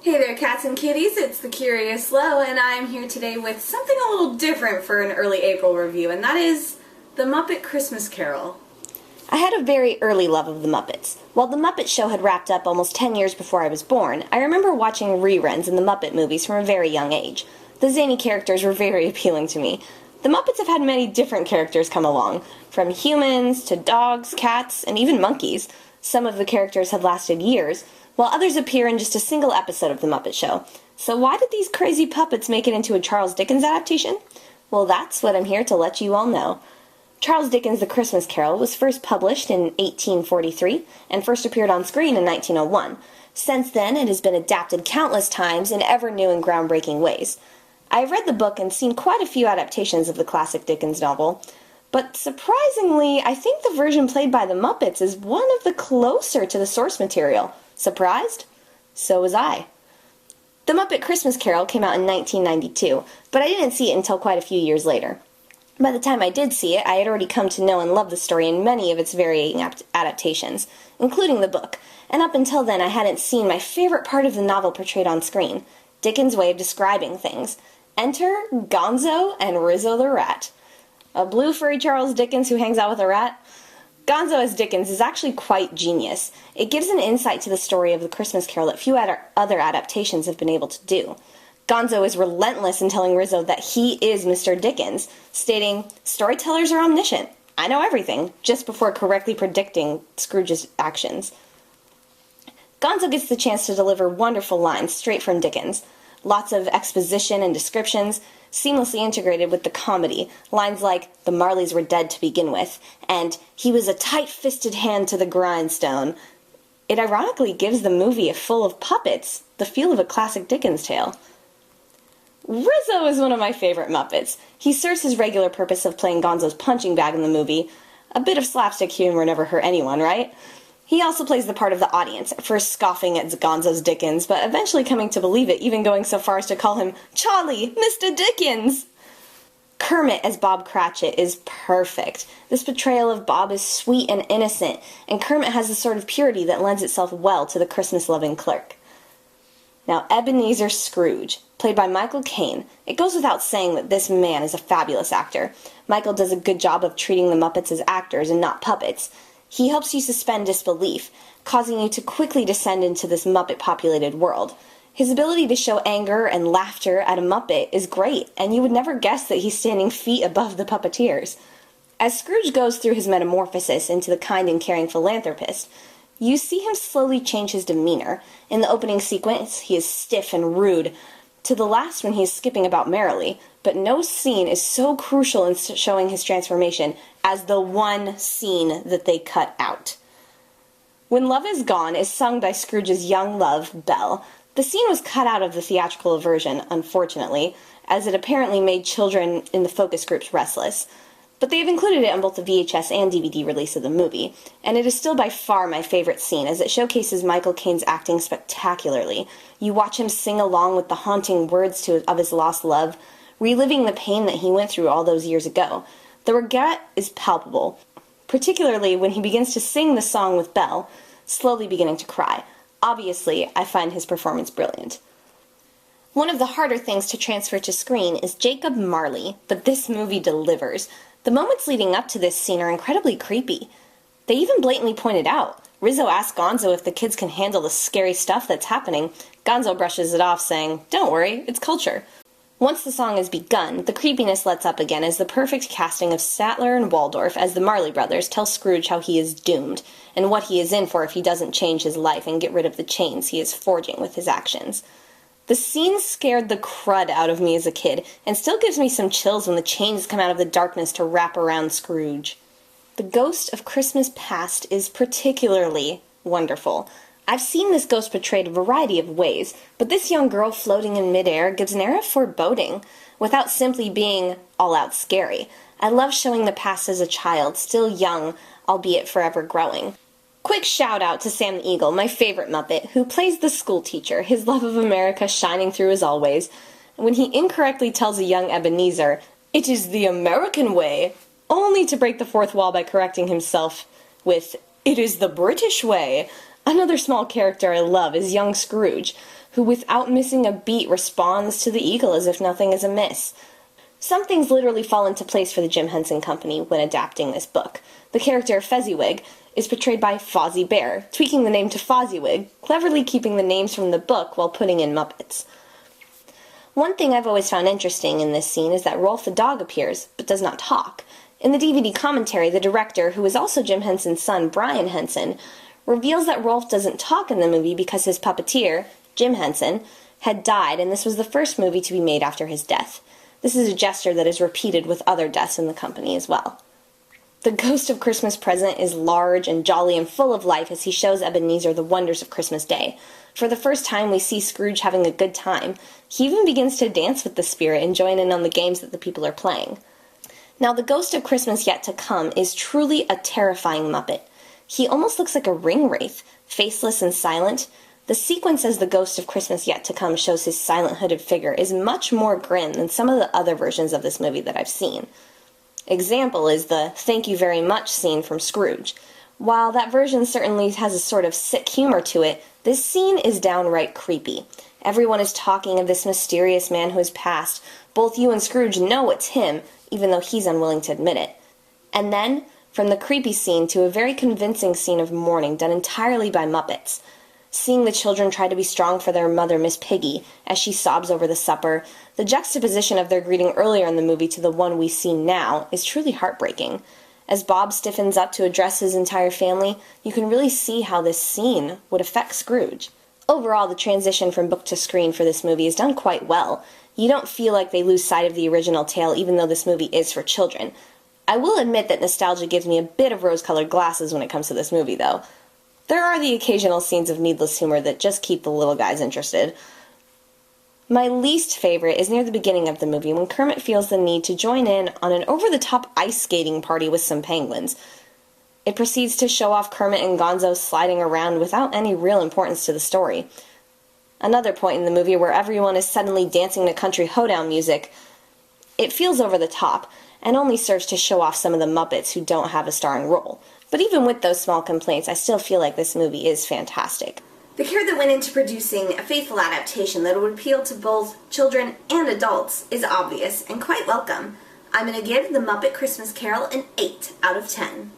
Hey there, cats and kitties, it's the Curious Lo, and I'm here today with something a little different for an early April review, and that is the Muppet Christmas Carol. I had a very early love of the Muppets. While the Muppet Show had wrapped up almost 10 years before I was born, I remember watching reruns in the Muppet movies from a very young age. The zany characters were very appealing to me. The Muppets have had many different characters come along, from humans to dogs, cats, and even monkeys. Some of the characters have lasted years, while others appear in just a single episode of The Muppet Show. So why did these crazy puppets make it into a Charles Dickens adaptation? Well, that's what I'm here to let you all know. Charles Dickens' The Christmas Carol was first published in 1843 and first appeared on screen in 1901. Since then, it has been adapted countless times in ever new and groundbreaking ways. I have read the book and seen quite a few adaptations of the classic Dickens novel, but surprisingly, I think the version played by the Muppets is one of the closer to the source material. Surprised? So was I. The Muppet Christmas Carol came out in 1992, but I didn't see it until quite a few years later. By the time I did see it, I had already come to know and love the story in many of its varying adaptations, including the book, and up until then I hadn't seen my favorite part of the novel portrayed on screen, Dickens' way of describing things. Enter Gonzo and Rizzo the Rat. A blue furry Charles Dickens who hangs out with a rat? Gonzo as Dickens is actually quite genius. It gives an insight to the story of the Christmas Carol that few other adaptations have been able to do. Gonzo is relentless in telling Rizzo that he is Mr. Dickens, stating, "Storytellers are omniscient. I know everything," just before correctly predicting Scrooge's actions. Gonzo gets the chance to deliver wonderful lines straight from Dickens. Lots of exposition and descriptions, seamlessly integrated with the comedy. Lines like, "The Marleys were dead to begin with," and "He was a tight-fisted hand to the grindstone." It ironically gives the movie full of puppets the feel of a classic Dickens tale. Rizzo is one of my favorite Muppets. He serves his regular purpose of playing Gonzo's punching bag in the movie. A bit of slapstick humor never hurt anyone, right? He also plays the part of the audience, first scoffing at Gonzo's Dickens, but eventually coming to believe it, even going so far as to call him Charlie, Mr. Dickens! Kermit as Bob Cratchit is perfect. This portrayal of Bob is sweet and innocent, and Kermit has the sort of purity that lends itself well to the Christmas-loving clerk. Now, Ebenezer Scrooge, played by Michael Caine. It goes without saying that this man is a fabulous actor. Michael does a good job of treating the Muppets as actors and not puppets. He helps you suspend disbelief, causing you to quickly descend into this Muppet-populated world. His ability to show anger and laughter at a Muppet is great, and you would never guess that he's standing feet above the puppeteers. As Scrooge goes through his metamorphosis into the kind and caring philanthropist, you see him slowly change his demeanor. In the opening sequence, he is stiff and rude, to the last when he is skipping about merrily, but no scene is so crucial in showing his transformation as the one scene that they cut out. When Love Is Gone is sung by Scrooge's young love, Belle. The scene was cut out of the theatrical version, unfortunately, as it apparently made children in the focus groups restless. But they have included it on both the VHS and DVD release of the movie, and it is still by far my favorite scene, as it showcases Michael Caine's acting spectacularly. You watch him sing along with the haunting words of his lost love, reliving the pain that he went through all those years ago. The regret is palpable, particularly when he begins to sing the song with Belle, slowly beginning to cry. Obviously, I find his performance brilliant. One of the harder things to transfer to screen is Jacob Marley, but this movie delivers. The moments leading up to this scene are incredibly creepy. They even blatantly point it out. Rizzo asks Gonzo if the kids can handle the scary stuff that's happening. Gonzo brushes it off, saying, "Don't worry, it's culture." Once the song has begun, the creepiness lets up again as the perfect casting of Statler and Waldorf as the Marley brothers tell Scrooge how he is doomed, and what he is in for if he doesn't change his life and get rid of the chains he is forging with his actions. The scene scared the crud out of me as a kid, and still gives me some chills when the chains come out of the darkness to wrap around Scrooge. The ghost of Christmas Past is particularly wonderful. I've seen this ghost portrayed a variety of ways, but this young girl floating in midair gives an air of foreboding, without simply being all-out scary. I love showing the past as a child, still young, albeit forever growing. Quick shout out to Sam the Eagle, my favorite Muppet, who plays the school teacher, his love of America shining through as always, when he incorrectly tells a young Ebenezer, "It is the American way," only to break the fourth wall by correcting himself with, "It is the British way." Another small character I love is young Scrooge. who without missing a beat responds to the eagle as if nothing is amiss. Some things literally fall into place for the Jim Henson Company when adapting this book. The character Fezziwig is portrayed by Fozzie Bear, tweaking the name to Fozziewig, cleverly keeping the names from the book while putting in Muppets. One thing I've always found interesting in this scene is that Rolf the dog appears, but does not talk. In the DVD commentary, the director, who is also Jim Henson's son, Brian Henson, reveals that Rolf doesn't talk in the movie because his puppeteer, Jim Henson, had died, and this was the first movie to be made after his death. This is a gesture that is repeated with other deaths in the company as well. The Ghost of Christmas Present is large and jolly and full of life as he shows Ebenezer the wonders of Christmas Day. For the first time, we see Scrooge having a good time. He even begins to dance with the spirit and join in on the games that the people are playing. Now, the Ghost of Christmas Yet to Come is truly a terrifying Muppet. He almost looks like a ring wraith, faceless and silent. The sequence as the Ghost of Christmas Yet to Come shows his silent hooded figure is much more grim than some of the other versions of this movie that I've seen. Example is the "thank you very much" scene from Scrooge. While that version certainly has a sort of sick humor to it, this scene is downright creepy. Everyone is talking of this mysterious man who has passed. Both you and Scrooge know it's him, even though he's unwilling to admit it. And then, from the creepy scene to a very convincing scene of mourning done entirely by Muppets. Seeing the children try to be strong for their mother, Miss Piggy, as she sobs over the supper, the juxtaposition of their greeting earlier in the movie to the one we see now is truly heartbreaking. As Bob stiffens up to address his entire family, you can really see how this scene would affect Scrooge. Overall, the transition from book to screen for this movie is done quite well. You don't feel like they lose sight of the original tale, even though this movie is for children. I will admit that nostalgia gives me a bit of rose-colored glasses when it comes to this movie, though. There are the occasional scenes of needless humor that just keep the little guys interested. My least favorite is near the beginning of the movie when Kermit feels the need to join in on an over-the-top ice skating party with some penguins. It proceeds to show off Kermit and Gonzo sliding around without any real importance to the story. Another point in the movie where everyone is suddenly dancing to country hoedown music. It feels over the top, and only serves to show off some of the Muppets who don't have a starring role. But even with those small complaints, I still feel like this movie is fantastic. The care that went into producing a faithful adaptation that would appeal to both children and adults is obvious and quite welcome. I'm going to give The Muppet Christmas Carol an 8 out of 10.